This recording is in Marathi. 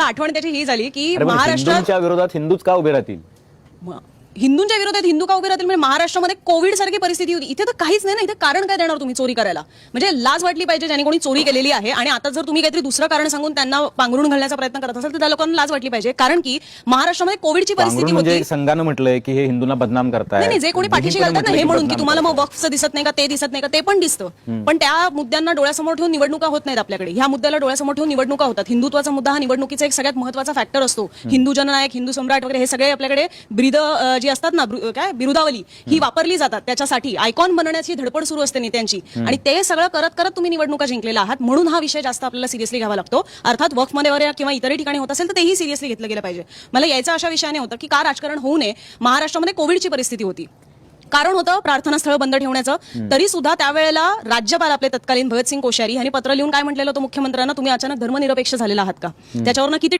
आठवण त्याची ही झाली की अरे पण महाराष्ट्रात हिंदूंच्या विरोधात हिंदूच का उभे राहतील? हिंदूंच्या विरोधात हिंदू का उभे राहतील? म्हणजे महाराष्ट्रामध्ये कोविड सारखी परिस्थिती होती, इथे तर काहीच नाही ना. इथे कारण काय देणार तुम्ही चोरी करायला? म्हणजे लाज वाटली पाहिजे ज्यांनी कोणी चोरी केलेली आहे. आणि आता जर तुम्ही काहीतरी दुसरं कारण सांगून त्यांना पांघरून घालण्याचा प्रयत्न करत असाल तर त्या लोकांना लाज वाटली पाहिजे. कारण की महाराष्ट्रामध्ये कोविडची परिस्थिती म्हणजे होती. संघानं म्हटलंय की हे हिंदूंना बदनाम करताय. नाही, जे कोणी पाठीशी घालतात ना हे म्हणून की तुम्हाला मग वक्फचं दिसत नाही का, ते दिसत नाही का, ते पण दिसतं. पण त्या मुद्द्यांना डोळ्यासमोर ठेवून निवडणुका होत नाहीत आपल्याकडे. ह्या मुद्द्याला डोळ्यासमोर ठेवून निवडणुका होतात. हिंदुत्वाचा मुद्दा हा निवडणुकीचा एक सगळ्यात महत्त्वाचा फॅक्टर असतो. हिंदू जननायक, हिंदू सम्राट वगैरे हे सगळे आपल्याकडे ब्रीद जी असतात ना, काय बिरुदावली ही वापरली जातात त्याच्यासाठी. आयकॉन बनण्याची धडपड सुरू असते नेत्यांची. आणि ते सगळं करत करत तुम्ही निवडणुका जिंकलेला आहात. म्हणून हा विषय जास्त आपल्याला सिरियसली घ्यावा लागतो. अर्थात वक्फमध्ये वगैरे किंवा इतरही ठिकाणी होत असेल तर तेही सिरियसली घेतलं गेलं पाहिजे. मला यायचा अशा विषयाने होतं की का राजकारण होऊ नये. महाराष्ट्रामध्ये कोविडची परिस्थिती होती, कारण होतं प्रार्थनास्थळ बंद ठेवण्याचं. तरी सुद्धा त्यावेळेला राज्यपाल आपले तत्कालीन भगतसिंग कोश्यारी यांनी पत्र लिहून काय म्हटलेलं होतं मुख्यमंत्र्यांना, तुम्ही अचानक धर्मनिरपेक्ष झालेला आहात का? त्याच्यावरनं किती